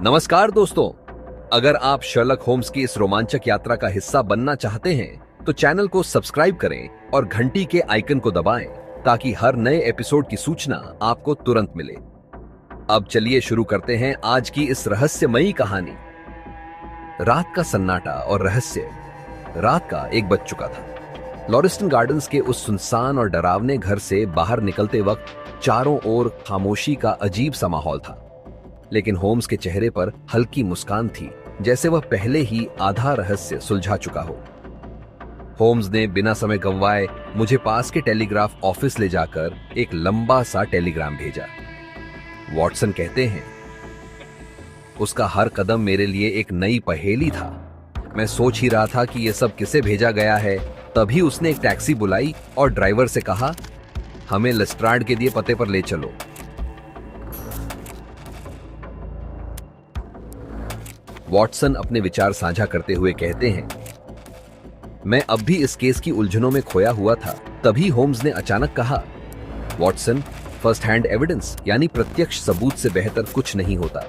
नमस्कार दोस्तों, अगर आप शर्लक होम्स की इस रोमांचक यात्रा का हिस्सा बनना चाहते हैं तो चैनल को सब्सक्राइब करें और घंटी के आइकन को दबाएं ताकि हर नए एपिसोड की सूचना आपको तुरंत मिले। अब चलिए शुरू करते हैं आज की इस रहस्यमयी कहानी। रात का सन्नाटा और रहस्य। रात का 1 बज चुका था। लॉरिस्टन गार्डन्स के उस सुनसान और डरावने घर से बाहर निकलते वक्त चारों ओर खामोशी का अजीब सा माहौल था, लेकिन होम्स के चेहरे पर हल्की मुस्कान थी, जैसे वह पहले ही आधा रहस्य सुलझा चुका हो। होम्स ने बिना समय गंवाए मुझे पास के टेलीग्राफ ऑफिस ले जाकर एक लंबा सा टेलीग्राम भेजा। वॉटसन कहते हैं, उसका हर कदम मेरे लिए एक नई पहेली था। मैं सोच ही रहा था कि यह सब किसे भेजा गया है, तभी उसने एक टैक्सी बुलाई और ड्राइवर से कहा, हमें लेस्ट्राड के दिए पते पर ले चलो। वॉटसन अपने विचार साझा करते हुए कहते हैं, मैं अब भी इस केस की उलझनों में खोया हुआ था। तभी होम्स ने अचानक कहा, वॉटसन, फर्स्ट हैंड एविडेंस यानी प्रत्यक्ष सबूत से बेहतर कुछ नहीं होता।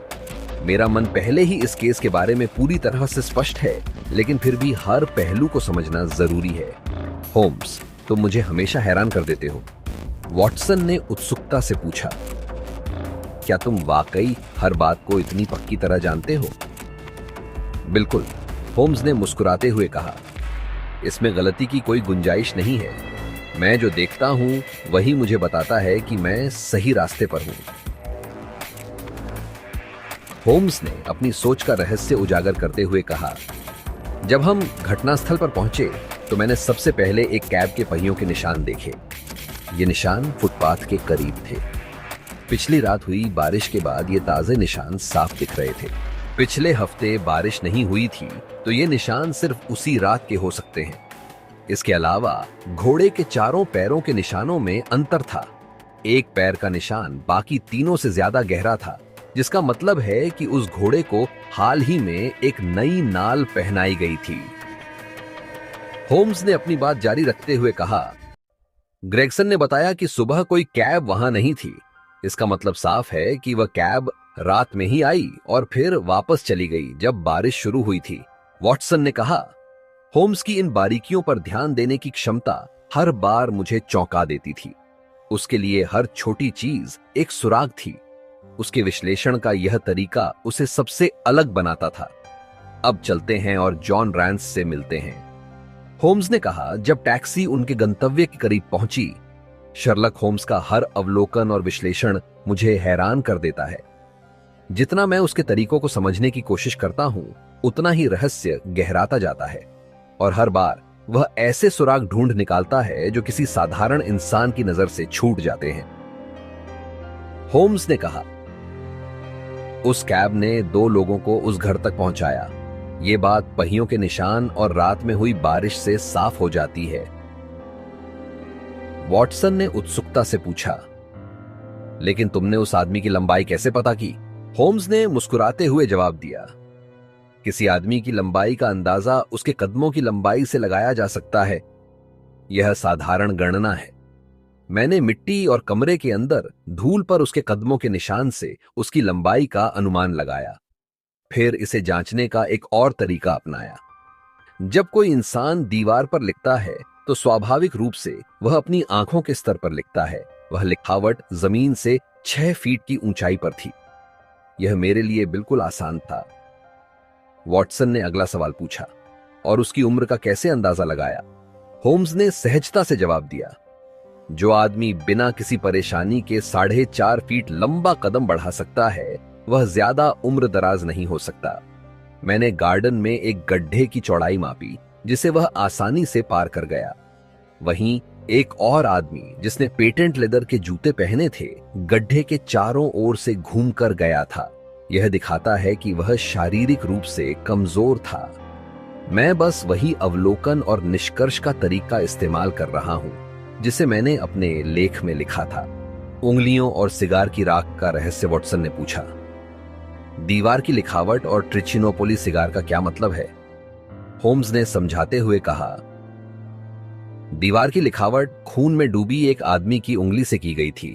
मेरा मन पहले ही इस केस के बारे में पूरी तरह से स्पष्ट है, लेकिन फिर भी हर पहलू को समझना जरूरी है। होम्स, तुम मुझे हमेशा हैरान कर देते हो। वॉटसन ने उत्सुकता से पूछा, क्या तुम वाकई हर बात को इतनी पक्की तरह जानते हो? बिल्कुल, होम्स ने मुस्कुराते हुए कहा, इसमें गलती की कोई गुंजाइश नहीं है। मैं जो देखता हूं वही मुझे बताता है कि मैं सही रास्ते पर हूं। होम्स ने अपनी सोच का रहस्य उजागर करते हुए कहा, जब हम घटनास्थल पर पहुंचे तो मैंने सबसे पहले एक कैब के पहियों के निशान देखे। ये निशान फुटपाथ के करीब थे। पिछली रात हुई बारिश के बाद ये ताजे निशान साफ दिख रहे थे। पिछले हफ्ते बारिश नहीं हुई थी तो ये निशान सिर्फ उसी रात के हो सकते हैं। इसके अलावा घोड़े के चारों पैरों के निशानों में अंतर था। एक पैर का निशान बाकी तीनों से ज्यादा गहरा था, जिसका मतलब है कि उस घोड़े को हाल ही में एक नई नाल पहनाई गई थी। होम्स ने अपनी बात जारी रखते हुए कहा, ग्रेगसन ने बताया कि सुबह कोई कैब वहां नहीं थी। इसका मतलब साफ है कि वह कैब रात में ही आई और फिर वापस चली गई जब बारिश शुरू हुई थी। वॉटसन ने कहा, होम्स की इन बारीकियों पर ध्यान देने की क्षमता हर बार मुझे चौंका देती थी। उसके लिए हर छोटी चीज एक सुराग थी। उसके विश्लेषण का यह तरीका उसे सबसे अलग बनाता था। अब चलते हैं और जॉन रैंस से मिलते हैं। होम्स ने कहा, जब टैक्सी उनके गंतव्य के करीब पहुंची, शर्लक होम्स का हर अवलोकन और विश्लेषण मुझे हैरान कर देता है। जितना मैं उसके तरीकों को समझने की कोशिश करता हूं, उतना ही रहस्य गहराता जाता है और हर बार वह ऐसे सुराग ढूंढ निकालता है जो किसी साधारण इंसान की नजर से छूट जाते हैं। होम्स ने कहा, उस कैब ने 2 लोगों को उस घर तक पहुंचाया। यह बात पहियों के निशान और रात में हुई बारिश से साफ हो जाती है। वॉटसन ने उत्सुकता से पूछा, लेकिन तुमने उस आदमी की लंबाई कैसे पता की? होम्स ने मुस्कुराते हुए जवाब दिया, किसी आदमी की लंबाई का अंदाजा उसके कदमों की लंबाई से लगाया जा सकता है। यह साधारण गणना है। मैंने मिट्टी और कमरे के अंदर धूल पर उसके कदमों के निशान से उसकी लंबाई का अनुमान लगाया। फिर इसे जांचने का एक और तरीका अपनाया। जब कोई इंसान दीवार पर लिखता है तो स्वाभाविक रूप से वह अपनी आंखों के स्तर पर लिखता है। वह लिखावट जमीन से 6 फीट की ऊंचाई पर थी। यह मेरे लिए बिल्कुल आसान था। वॉटसन ने अगला सवाल पूछा, और उसकी उम्र का कैसे अंदाजा लगाया? होम्स ने सहजता से जवाब दिया, जो आदमी बिना किसी परेशानी के 4.5 फीट लंबा कदम बढ़ा सकता है, वह ज्यादा उम्र दराज नहीं हो सकता। मैंने गार्डन में एक गड्ढे की चौड़ाई मापी, जिसे वह आसानी से पार कर गया। वहीं एक और आदमी, जिसने पेटेंट लेदर के जूते पहने थे, गड्ढे के चारों ओर से घूमकर गया था। यह दिखाता है कि वह शारीरिक रूप से कमजोर था। मैं बस वही अवलोकन और निष्कर्ष का तरीका इस्तेमाल कर रहा हूं, जिसे मैंने अपने लेख में लिखा था। उंगलियों और सिगार की राख का रहस्य, वॉटसन ने पूछा। दीवार की लिखावट और ट्रिचिनोपोली सिगार का क्या मतलब है? होम्स ने समझाते हुए कहा, दीवार की लिखावट खून में डूबी एक आदमी की उंगली से की गई थी।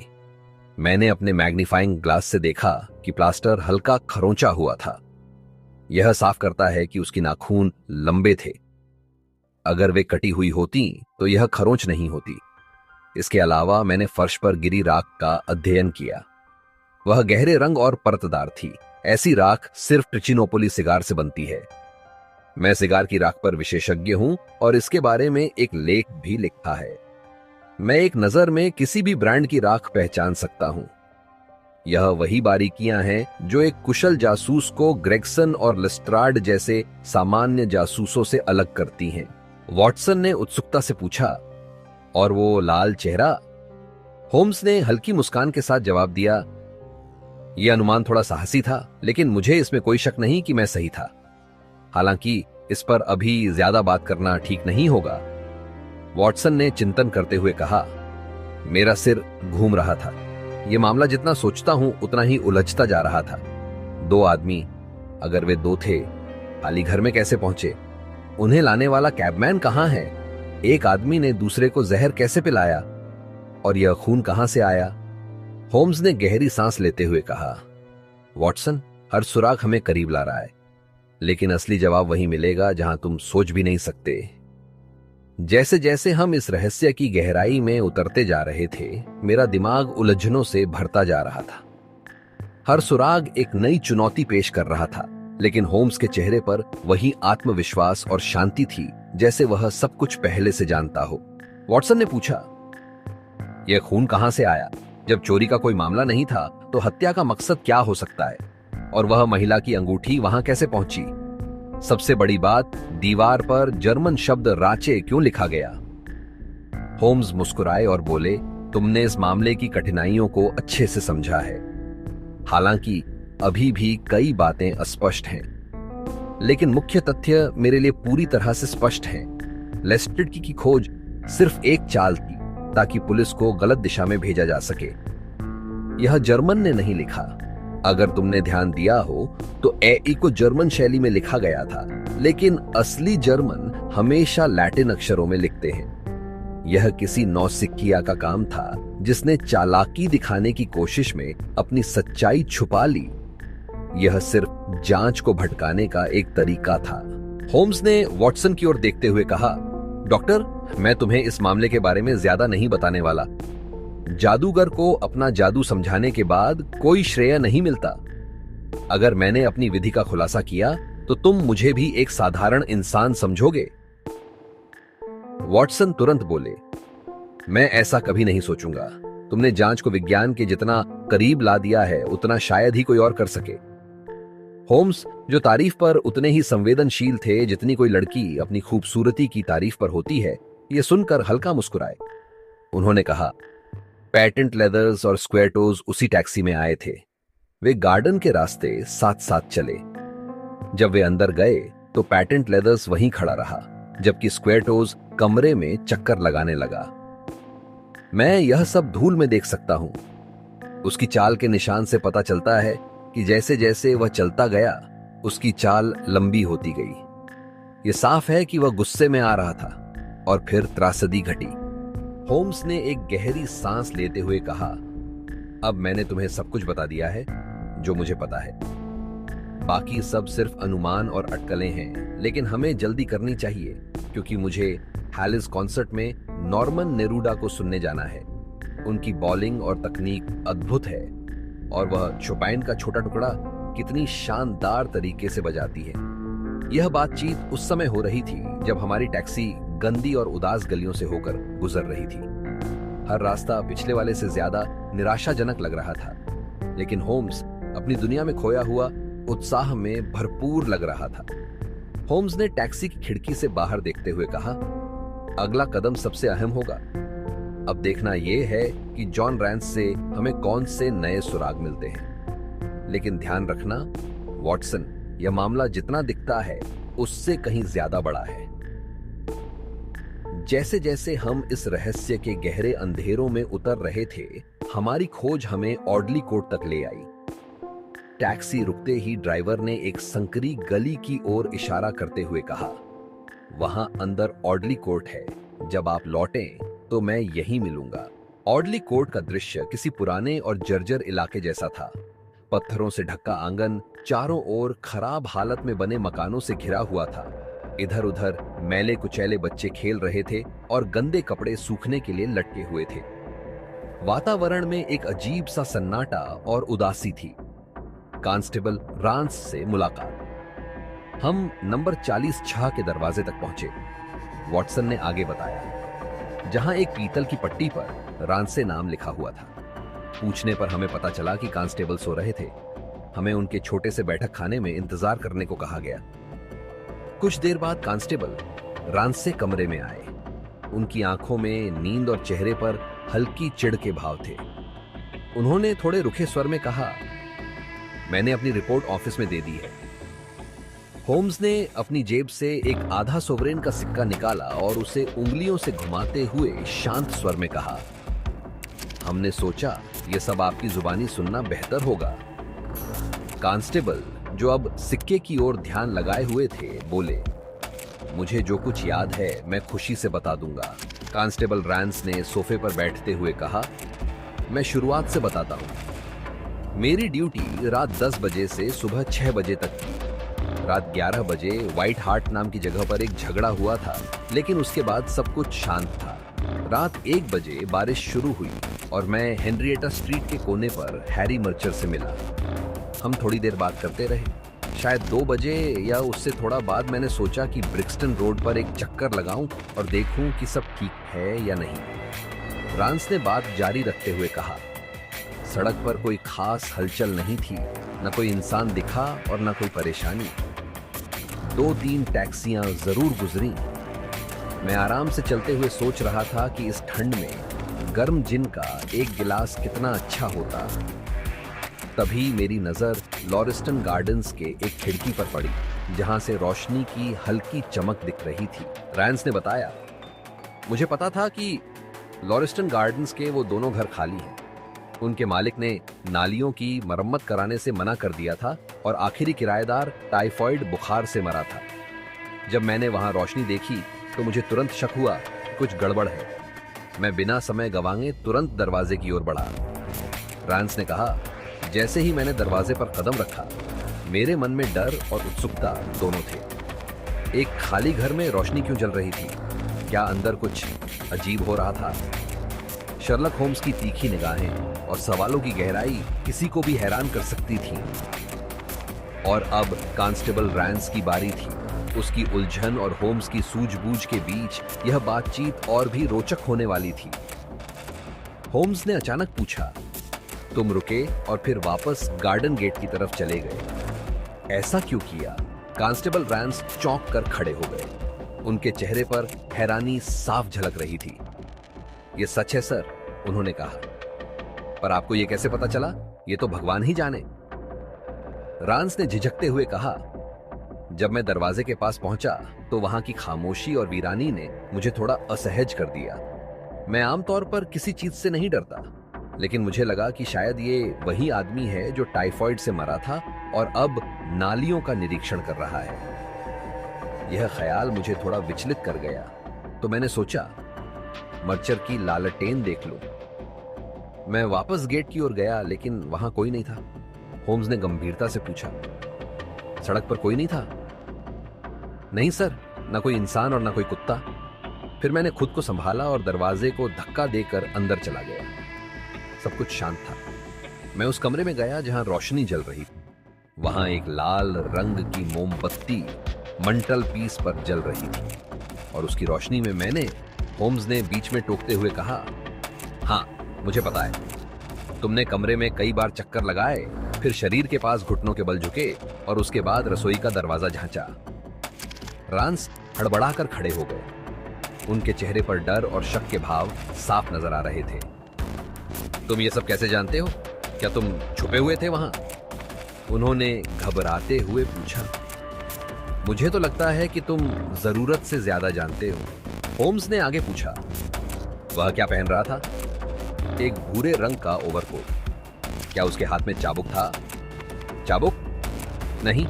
मैंने अपने मैग्नीफाइंग ग्लास से देखा कि प्लास्टर हल्का खरोंचा हुआ था। यह साफ करता है कि उसकी नाखून लंबे थे। अगर वे कटी हुई होती तो यह खरोंच नहीं होती। इसके अलावा मैंने फर्श पर गिरी राख का अध्ययन किया। वह गहरे रंग और परतदार थी। ऐसी राख सिर्फ ट्रिचिनोपोली सिगार से बनती है। मैं सिगार की राख पर विशेषज्ञ हूं और इसके बारे में एक लेख भी लिखा है। मैं एक नजर में किसी भी ब्रांड की राख पहचान सकता हूं। यह वही बारीकियां हैं जो एक कुशल जासूस को ग्रेगसन और लेस्ट्राड जैसे सामान्य जासूसों से अलग करती हैं। वॉटसन ने उत्सुकता से पूछा, और वो लाल चेहरा? होम्स ने हल्की मुस्कान के साथ जवाब दिया, यह अनुमान थोड़ा साहसी था, लेकिन मुझे इसमें कोई शक नहीं कि मैं सही था। हालांकि इस पर अभी ज्यादा बात करना ठीक नहीं होगा। वॉटसन ने चिंतन करते हुए कहा, मेरा सिर घूम रहा था। यह मामला जितना सोचता हूं उतना ही उलझता जा रहा था। दो आदमी, अगर वे दो थे, खाली घर में कैसे पहुंचे? उन्हें लाने वाला कैबमैन कहां है? एक आदमी ने दूसरे को जहर कैसे पिलाया? और यह खून कहां से आया? होम्स ने गहरी सांस लेते हुए कहा, वॉटसन, हर सुराग हमें करीब ला रहा है, लेकिन असली जवाब वहीं मिलेगा जहां तुम सोच भी नहीं सकते। जैसे जैसे हम इस रहस्य की गहराई में उतरते जा रहे थे, मेरा दिमाग उलझनों से भरता जा रहा था। हर सुराग एक नई चुनौती पेश कर रहा था, लेकिन होम्स के चेहरे पर वही आत्मविश्वास और शांति थी जैसे वह सब कुछ पहले से जानता हो। वॉटसन ने पूछा, यह खून कहां से आया? जब चोरी का कोई मामला नहीं था तो हत्या का मकसद क्या हो सकता है? और वह महिला की अंगूठी वहां कैसे पहुंची? सबसे बड़ी बात, दीवार पर जर्मन शब्द राचे क्यों लिखा गया? होम्स मुस्कुराए और बोले, तुमने इस मामले की कठिनाइयों को अच्छे से समझा है। हालांकि अभी भी कई बातें अस्पष्ट हैं, लेकिन मुख्य तथ्य मेरे लिए पूरी तरह से स्पष्ट हैं। लेस्ट्रेड की खोज सिर्फ एक चाल थी ताकि पुलिस को गलत दिशा में भेजा जा सके। यह जर्मन ने नहीं लिखा। अगर तुमने ध्यान दिया हो तो ए को जर्मन शैली में लिखा गया था, लेकिन असली जर्मन हमेशा लैटिन अक्षरों में लिखते हैं। यह किसी नौसिखिया का काम था जिसने चालाकी दिखाने की कोशिश में अपनी सच्चाई छुपा ली। यह सिर्फ जांच को भटकाने का एक तरीका था। होम्स ने वॉटसन की ओर देखते हुए कहा, डॉक्टर, मैं तुम्हें इस मामले के बारे में ज्यादा नहीं बताने वाला। जादूगर को अपना जादू समझाने के बाद कोई श्रेय नहीं मिलता। अगर मैंने अपनी विधि का खुलासा किया तो तुम मुझे भी एक साधारण इंसान समझोगे। वॉटसन तुरंत बोले, मैं ऐसा कभी नहीं सोचूंगा। तुमने जांच को विज्ञान के जितना करीब ला दिया है उतना शायद ही कोई और कर सके। होम्स, जो तारीफ पर उतने ही संवेदनशील थे जितनी कोई लड़की अपनी खूबसूरती की तारीफ पर होती है, यह सुनकर हल्का मुस्कुराए। उन्होंने कहा, पैटेंट लेदर्स और स्क्वायर टोज उसी टैक्सी में आए थे। वे गार्डन के रास्ते साथ साथ चले। जब वे अंदर गए तो पैटेंट लेदर्स वहीं खड़ा रहा, जबकि स्क्वायर टोज कमरे में चक्कर लगाने लगा। मैं यह सब धूल में देख सकता हूं। उसकी चाल के निशान से पता चलता है कि जैसे जैसे वह चलता गया उसकी चाल लंबी होती गई। यह साफ है कि वह गुस्से में आ रहा था और फिर त्रासदी घटी। होम्स ने एक गहरी सांस लेते हुए कहा, अब मैंने तुम्हें सब कुछ बता दिया है जो मुझे पता है। बाकी सब सिर्फ अनुमान और अटकलें हैं, लेकिन हमें जल्दी करनी चाहिए क्योंकि मुझे हैलिस कॉन्सर्ट में नॉर्मन नेरूडा को सुनने जाना है। उनकी बॉलिंग और तकनीक अद्भुत है और वह शोपाइन का छोटा टुकड़ा कितनी शानदार तरीके से बजाती है। यह बातचीत उस समय हो रही थी जब हमारी टैक्सी गंदी और उदास गलियों से होकर गुजर रही थी। हर रास्ता पिछले वाले से ज्यादा निराशाजनक लग रहा था, लेकिन होम्स अपनी दुनिया में खोया हुआ उत्साह में भरपूर लग रहा था। होम्स ने टैक्सी की खिड़की से बाहर देखते हुए कहा, अगला कदम सबसे अहम होगा। अब देखना यह है कि जॉन रैंस से हमें कौन से नए सुराग मिलते हैं। लेकिन ध्यान रखना वॉटसन, यह मामला जितना दिखता है उससे कहीं ज्यादा बड़ा है। जैसे जैसे हम इस रहस्य के गहरे अंधेरों में उतर रहे थे, हमारी खोज हमें ऑडली कोर्ट तक ले आई। टैक्सी रुकते ही ड्राइवर ने एक संकरी गली की ओर इशारा करते हुए कहा, वहां अंदर ऑडली कोर्ट है। जब आप लौटें तो मैं यहीं मिलूंगा ऑडली कोर्ट का दृश्य किसी पुराने और जर्जर इलाके जैसा था। पत्थरों से ढका आंगन, चारों ओर खराब हालत में बने मकानों से घिरा हुआ था। इधर उधर मैले कुचैले बच्चे खेल रहे थे और गंदे कपड़े सूखने के लिए लटके हुए थे। वातावरण में एक अजीब सा सन्नाटा और उदासी थी। कांस्टेबल रांस से मुलाकात। हम नंबर 40 छह के दरवाजे तक पहुंचे। वॉटसन ने आगे बताया, जहां एक पीतल की पट्टी पर रांसे नाम लिखा हुआ था। पूछने पर हमें पता चला कि कांस्टेबल सो रहे थे। हमें उनके छोटे से बैठक खाने में इंतजार करने को कहा गया। कुछ देर बाद कांस्टेबल रांसे कमरे में आए। उनकी आंखों में नींद और चेहरे पर हल्की चिढ़ के भाव थे। उन्होंने थोड़े रुखे स्वर में कहा, मैंने अपनी रिपोर्ट ऑफिस में दे दी है। होम्स ने अपनी जेब से एक आधा सोवरेन का सिक्का निकाला और उसे उंगलियों से घुमाते हुए शांत स्वर में कहा, हमने सोचा यह सब आपकी जुबानी सुनना बेहतर होगा। कांस्टेबल, जो अब सिक्के की ओर ध्यान लगाए हुए थे, बोले, मुझे जो कुछ याद है मैं खुशी से बता दूंगा। कांस्टेबल रैंस ने सोफे पर बैठते हुए कहा, मैं शुरुआत से बताता हूं। मेरी ड्यूटी रात 10 बजे से सुबह 6 बजे तक थी। रात 11 बजे व्हाइट हार्ट नाम की जगह पर एक झगड़ा हुआ था, लेकिन उसके बाद सब कुछ शांत था। रात 1 बजे बारिश शुरू हुई और मैं हेनरिएटा स्ट्रीट के कोने पर हैरी मर्चर से मिला। हम थोड़ी देर बात करते रहे। शायद 2 बजे या उससे थोड़ा बाद मैंने सोचा कि ब्रिक्सटन रोड पर एक चक्कर लगाऊं और देखूं कि सब ठीक है या नहीं। रांस ने बात जारी रखते हुए कहा, सड़क पर कोई खास हलचल नहीं थी, न कोई इंसान दिखा और न कोई परेशानी। 2-3 टैक्सियां जरूर गुजरी। मैं आराम से चलते हुए सोच रहा था कि इस ठंड में गर्म जिन का एक गिलास कितना अच्छा होता। तभी मेरी नजर लॉरिस्टन गार्डन्स के एक खिड़की पर पड़ी, जहां से रोशनी की हल्की चमक दिख रही थी। रैंस ने बताया, मुझे पता था कि लॉरिस्टन गार्डन्स के वो दोनों घर खाली हैं। उनके मालिक ने नालियों की मरम्मत कराने से मना कर दिया था और आखिरी किराएदार टाइफॉइड बुखार से मरा था। जब मैंने वहां रोशनी देखी तो मुझे तुरंत शक हुआ कि कुछ गड़बड़ है। मैं बिना समय गंवाए तुरंत दरवाजे की ओर बढ़ा। रैंस ने कहा, जैसे ही मैंने दरवाजे पर कदम रखा, मेरे मन में डर और उत्सुकता दोनों थे। एक खाली घर में रोशनी क्यों जल रही थी? क्या अंदर कुछ अजीब हो रहा था? शर्लक होम्स की तीखी निगाहें और सवालों की गहराई किसी को भी हैरान कर सकती थी। और अब कांस्टेबल रैंस की बारी थी। उसकी उलझन और होम्स की सूझबूझ के बीच यह बातचीत और भी रोचक होने वाली थी। होम्स ने अचानक पूछा, तुम रुके और फिर वापस गार्डन गेट की तरफ चले गए, ऐसा क्यों किया? कांस्टेबल रैंस चौंक कर खड़े हो गए। उनके चेहरे पर हैरानी साफ झलक रही थी। यह सच है सर, उन्होंने कहा, पर आपको यह कैसे पता चला? यह तो भगवान ही जाने। रैंस ने झिझकते हुए कहा, जब मैं दरवाजे के पास पहुंचा तो वहां की खामोशी और वीरानी ने मुझे थोड़ा असहज कर दिया। मैं आमतौर पर किसी चीज से नहीं डरता, लेकिन मुझे लगा कि शायद ये वही आदमी है जो टाइफॉइड से मरा था और अब नालियों का निरीक्षण कर रहा है। यह ख्याल मुझे थोड़ा विचलित कर गया, तो मैंने सोचा मर्चर की लालटेन देख लूं। मैं वापस गेट की ओर गया, लेकिन वहां कोई नहीं था। होम्स ने गंभीरता से पूछा, सड़क पर कोई नहीं था? नहीं सर, ना कोई इंसान और ना कोई कुत्ता। फिर मैंने खुद को संभाला और दरवाजे को धक्का देकर अंदर चला गया। सब कुछ शांत था। मैं उस कमरे में गया जहां रोशनी जल रही थी। वहां एक लाल रंग की मोमबत्ती मंटल पीस पर जल रही थी और उसकी रोशनी में मैंने, होम्स ने बीच में टोकते हुए कहा, हाँ मुझे पता है, तुमने कमरे में कई बार चक्कर लगाए, फिर शरीर के पास घुटनों के बल झुके और उसके बाद रसोई का दरवाजा झांचा। रैंस हड़बड़ाकर खड़े हो गए। उनके चेहरे पर डर और शक के भाव साफ नजर आ रहे थे। तुम ये सब कैसे जानते हो? क्या तुम छुपे हुए थे वहां? उन्होंने घबराते हुए पूछा। मुझे तो लगता है कि तुम जरूरत से ज्यादा जानते हो। होम्स ने आगे पूछा। वह क्या पहन रहा था? एक भूरे रंग का ओवरकोट। क्या उसके हाथ में चाबुक था? चाबुक? नहीं,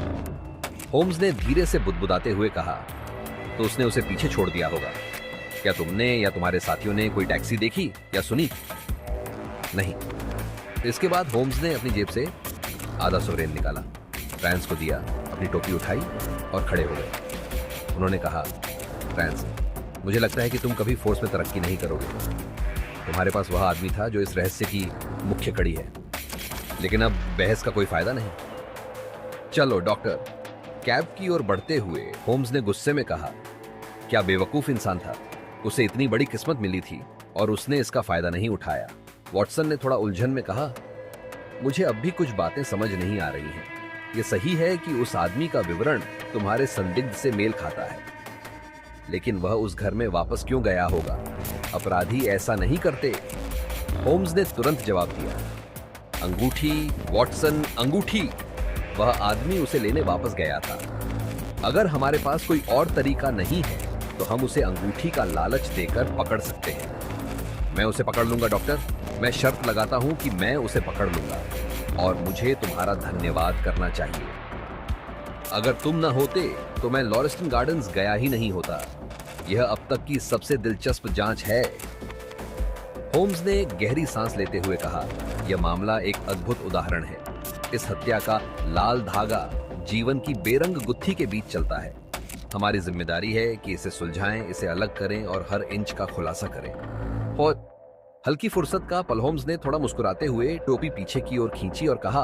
होम्स ने धीरे से बुदबुदाते हुए कहा। तो उसने उसे पीछे छोड़ दिया होगा। क्या तुमने या तुम्हारे साथियों ने कोई टैक्सी देखी या सुनी? नहीं। इसके बाद होम्स ने अपनी जेब से आधा सोवरेन निकाला, रैंस को दिया, अपनी टोपी उठाई और खड़े हो गए। उन्होंने कहा, रैंस, मुझे लगता है कि तुम कभी फोर्स में तरक्की नहीं करोगे। तुम्हारे पास वह आदमी था जो इस रहस्य की मुख्य कड़ी है, लेकिन अब बहस का कोई फायदा नहीं। चलो डॉक्टर। कैब की ओर बढ़ते हुए होम्स ने गुस्से में कहा, क्या बेवकूफ इंसान था, उसे इतनी बड़ी किस्मत मिली थी और उसने इसका फायदा नहीं उठाया। वॉटसन ने थोड़ा उलझन में कहा, मुझे अब भी कुछ बातें समझ नहीं आ रही हैं। यह सही है कि उस आदमी का विवरण तुम्हारे संदिग्ध से मेल खाता है, लेकिन वह उस घर में वापस क्यों गया होगा? अपराधी ऐसा नहीं करते। होम्स ने तुरंत जवाब दिया, अंगूठी वॉटसन, अंगूठी। वह आदमी उसे लेने वापस गया था। अगर हमारे पास कोई और तरीका नहीं है तो हम उसे अंगूठी का लालच देकर पकड़ सकते हैं। मैं उसे पकड़ लूंगा डॉक्टर, मैं शर्त लगाता हूं कि मैं उसे पकड़ लूंगा और मुझे तुम्हारा धन्यवाद करना चाहिए। अगर तुम न होते तो मैं लॉरेस्टन गार्डन्स गया ही नहीं होता। यह अब तक की सबसे दिलचस्प जांच है। होम्स ने गहरी सांस लेते हुए कहा, यह मामला एक अद्भुत उदाहरण है। इस हत्या का लाल धागा जीवन की बेरंग गुत्थी के बीच चलता है। हमारी जिम्मेदारी है कि इसे सुलझाएं, इसे अलग करें और हर इंच का खुलासा करें। और हल्की फुर्सत का पल होम्स ने थोड़ा मुस्कुराते हुए टोपी पीछे की ओर खींची और कहा,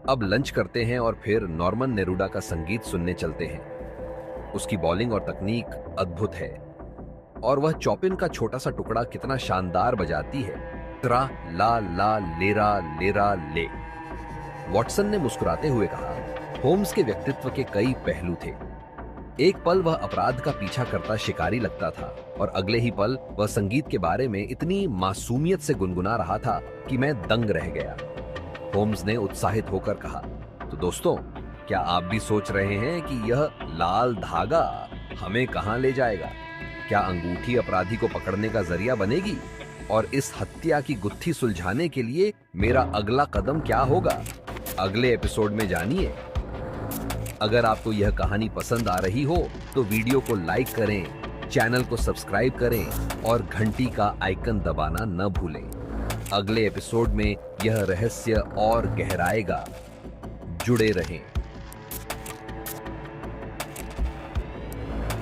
अब लंच करते हैं और फिर नॉर्मन नेरूडा का संगीत सुनने चलते हैं। उसकी बॉलिंग और तकनीक अद्भुत है और वह चौपिन का छोटा सा टुकड़ा कितना शानदार बजाती है। त्रा ला ला लेरा लेरा ले। वॉटसन ने मुस्कुराते हुए कहा, होम्स के व्यक्तित्व के कई पहलू थे। एक पल वह अपराध का पीछा करता शिकारी लगता था और अगले ही पल वह संगीत के बारे में इतनी मासूमियत से गुनगुना रहा था कि मैं दंग रह गया। होम्स ने उत्साहित होकर कहा, तो दोस्तों, क्या आप भी सोच रहे हैं कि यह लाल धागा हमें कहां ले जाएगा? क्या अंगूठी अपराधी को पकड़ने का जरिया बनेगी? और इस हत्या की गुत्थी सुलझाने के लिए मेरा अगला कदम क्या होगा? अगले एपिसोड में जानिए। अगर आपको यह कहानी पसंद आ रही हो तो वीडियो को लाइक करें, चैनल को सब्सक्राइब करें और घंटी का आइकन दबाना न भूलें। अगले एपिसोड में यह रहस्य और गहराएगा। जुड़े रहें।